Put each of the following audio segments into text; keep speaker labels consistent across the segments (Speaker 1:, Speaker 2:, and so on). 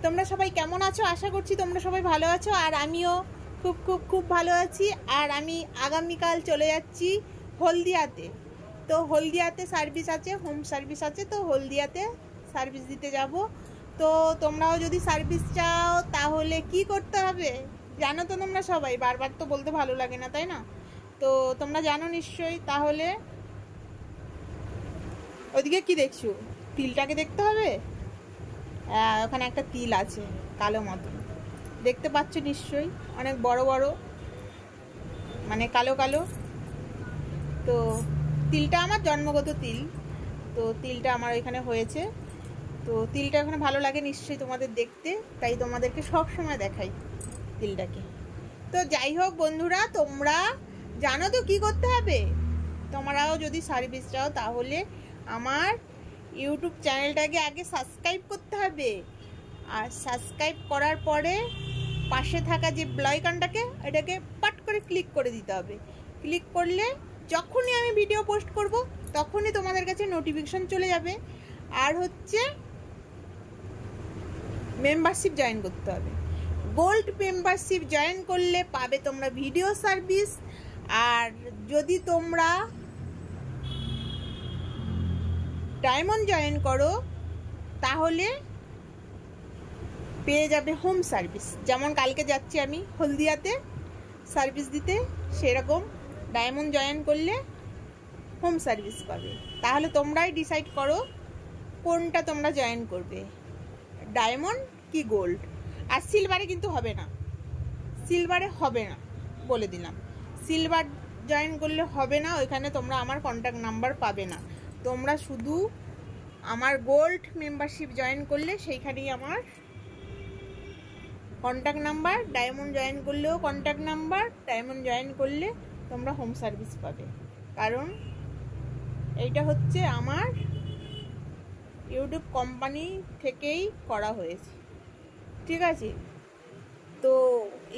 Speaker 1: তোমরা সবাই কেমন আছো? আশা করছি তোমরা সবাই ভালো আছো, আর আমিও খুব খুব খুব ভালো আছি। আর আমি আগামীকাল চলে যাচ্ছি হলদিয়াতে। তো হলদিয়াতে সার্ভিস আছে, হোম সার্ভিস আছে, তো হলদিয়াতে সার্ভিস দিতে যাব। তো তোমরাও যদি সার্ভিস চাও তাহলে কি করতে হবে জানো তো তোমরা সবাই, বারবার তো বলতে ভালো লাগে না, তাই না? তো তোমরা জানো নিশ্চয়ই। তাহলে ওদিকে কি দেখছো? তিলটাকে দেখতে হবে। ওখানে একটা তিল আছে কালো মতন, দেখতে পাচ্ছ নিশ্চয়ই, অনেক বড় বড়, মানে কালো কালো। তো তিলটা আমার জন্মগত তিল, তো তিলটা আমার এখানে হয়েছে। তো তিলটা ওখানে ভালো লাগে নিশ্চয়ই তোমাদের দেখতে, তাই তোমাদেরকে সব সময় দেখাই তিলটাকে। তো যাই হোক বন্ধুরা, তোমরা জানো তো কি করতে হবে। তোমরাও যদি সার্ভিস চাও তাহলে আমার ইউটিউব চ্যানেলটাকে আগে সাবস্ক্রাইব করতে হবে, আর সাবস্ক্রাইব করার পরে পাশে থাকা যে বেল আইকনটাকে এটাকে পাট করে ক্লিক করে দিতে হবে। ক্লিক করলে যখনই আমি ভিডিও পোস্ট করব তখনই তোমাদের কাছে নোটিফিকেশন চলে যাবে। আর হচ্ছে মেম্বারশিপ জয়েন করতে হবে। গোল্ড মেম্বারশিপ জয়েন করলে পাবে তোমরা ভিডিও সার্ভিস, আর যদি তোমরা ডায়মন্ড জয়েন করো তাহলে পেয়ে যাবে হোম সার্ভিস। যেমন কালকে যাচ্ছি আমি হলদিয়াতে সার্ভিস দিতে, সেরকম ডায়মন্ড জয়েন করলে হোম সার্ভিস পাবে। তাহলে তোমরাই ডিসাইড করো কোনটা তোমরা জয়েন করবে, ডায়মন্ড কি গোল্ড। আর সিলভারে কিন্তু হবে না, সিলভারে হবে না বলে দিলাম। সিলভার জয়েন করলে হবে না, ওইখানে তোমরা আমার কন্ট্যাক্ট নাম্বার পাবে না। তোমরা শুধু আমার গোল্ড মেম্বারশিপ জয়েন করলে সেইখানেই আমার কন্ট্যাক্ট নাম্বার, ডায়মন্ড জয়েন করলেও কন্ট্যাক্ট নাম্বার, ডায়মন্ড জয়েন করলে তোমরা হোম সার্ভিস পাবে। কারণ এইটা হচ্ছে আমার ইউটিউব কোম্পানি থেকেই করা হয়েছে, ঠিক আছে? তো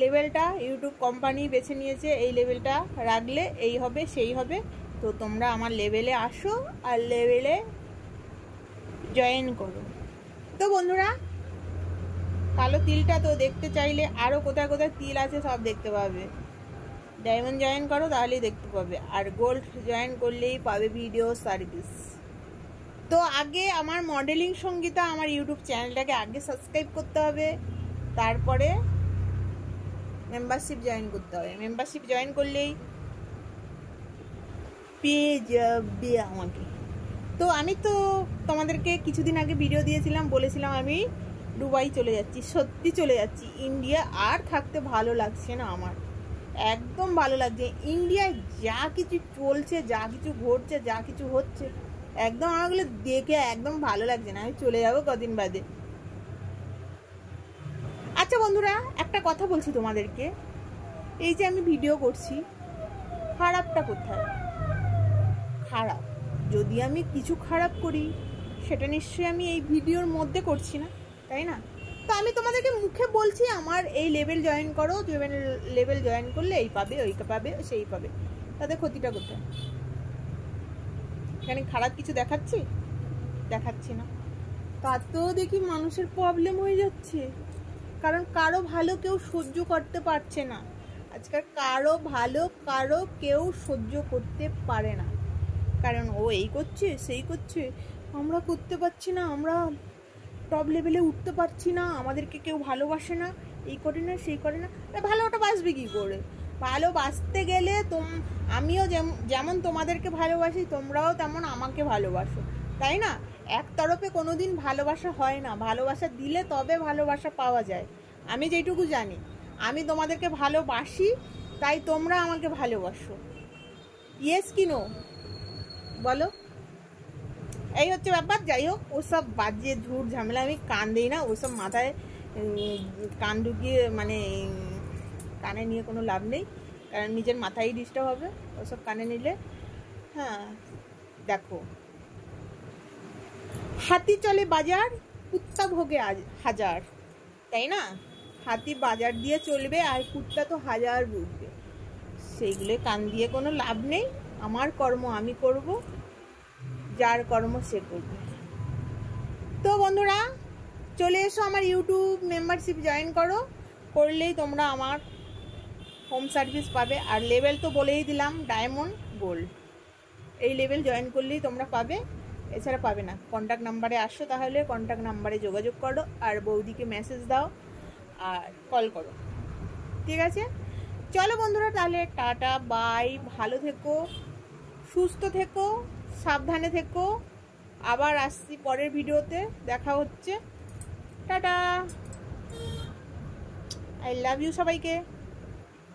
Speaker 1: লেভেলটা ইউটিউব কোম্পানি বেছে নিয়েছে, এই লেভেলটা রাখলে এই হবে সেই হবে। তো তোমরা আমার লেভেলে আসো আর লেভেলে জয়েন করো। তো বন্ধুরা, কালো তিলটা তো দেখতে চাইলে আরও কোথায় কোথায় তিল আছে সব দেখতে পাবে। ডায়মন্ড জয়েন করো তাহলেই দেখতে পাবে, আর গোল্ড জয়েন করলেই পাবে ভিডিও সার্ভিস। তো আগে আমার মডেলিং সঙ্গীতা আমার ইউটিউব চ্যানেলটাকে আগে সাবস্ক্রাইব করতে হবে, তারপরে মেম্বারশিপ জয়েন করতে হবে। মেম্বারশিপ জয়েন করলেই পেয়ে যাবে আমাকে। তো আমি তো তোমাদেরকে কিছুদিন আগে ভিডিও দিয়েছিলাম, বলেছিলাম আমি দুবাই চলে যাচ্ছি। সত্যি চলে যাচ্ছি। ইন্ডিয়া আর থাকতে ভালো লাগছে না আমার, একদম ভালো লাগছে। ইন্ডিয়ায় যা কিছু চলছে, যা কিছু ঘটছে, যা কিছু হচ্ছে, একদম আমাগুলো দেখে একদম ভালো লাগছে না। আমি চলে যাবো কদিন বাদে। আচ্ছা বন্ধুরা, একটা কথা বলছি তোমাদেরকে, এই যে আমি ভিডিও করছি, খারাপটা কোথায়? খারাপ যদি আমি কিছু খারাপ করি সেটা নিশ্চয়ই আমি এই ভিডিওর মধ্যে করছি না, তাই না? তো আমি তোমাদেরকে মুখে বলছি আমার এই লেভেল জয়েন করো, লেভেল জয়েন করলে এই পাবে, ওই পাবে, সেই পাবে। তাদের ক্ষতিটা কোথায়? এখানে খারাপ কিছু দেখাচ্ছি না। তাতেও দেখি মানুষের প্রবলেম হয়ে যাচ্ছে, কারণ কারো ভালো কেউ সহ্য করতে পারছে না। আজকাল কারো ভালো কারো কেউ সহ্য করতে পারে না, কারণ ও এই করছে সেই করছে, আমরা করতে পারছি না, আমরা টপ লেভেলে উঠতে পারছি না, আমাদেরকে কেউ ভালোবাসে না, এই করে না সেই করে না। ভালোটা বাসবে কী করে? ভালোবাসতে গেলে আমিও যেমন তোমাদেরকে ভালোবাসি, তোমরাও তেমন আমাকে ভালোবাসো, তাই না? একতরফে কোনোদিন ভালোবাসা হয় না, ভালোবাসা দিলে তবে ভালোবাসা পাওয়া যায়। আমি যেটুকু জানি, আমি তোমাদেরকে ভালোবাসি, তাই তোমরা আমাকে ভালোবাসো। ইয়েস কি নো বলো? এই হচ্ছে ব্যাপার। যাই হোক, ওসব বাজে ঝুট ঝামেলা আমি কান দিই না, ওসব মাথায় কান ঢুকিয়ে মানে কানে নিয়ে কোনো লাভ নেই, কারণ নিজের মাথায় ডিস্টার্ব হবে ওসব কানে নিলে। হ্যাঁ দেখো, হাতি চলে বাজার, কুত্তা ভোগে হাজার, তাই না? হাতি বাজার দিয়ে চলবে আর কুত্তা তো হাজার ভুগবে, সেইগুলো কান দিয়ে কোনো লাভ নেই। আমার কর্ম আমি করব, যার কর্ম সে করবে। তো বন্ধুরা, চলে এসো আমার ইউটিউব মেম্বারশিপ জয়েন করো, করলেই তোমরা আমার হোম সার্ভিস পাবে। আর লেভেল তো বলেই দিলাম, ডায়মন্ড গোল্ড, এই লেভেল জয়েন করলেই তোমরা পাবে, এছাড়া পাবে না। কন্ট্যাক্ট নাম্বারে আসো, তাহলে কন্ট্যাক্ট নাম্বারে যোগাযোগ করো আর বৌদিকে মেসেজ দাও আর কল করো, ঠিক আছে? চলো বন্ধুরা, তাহলে টাটা বাই, ভালো থেকো, সুস্থ থেকো, সাবধানে থেকো। আবার আসছি পরের ভিডিওতে, দেখা হচ্ছে। টাটা, আই লাভ ইউ সবাইকে।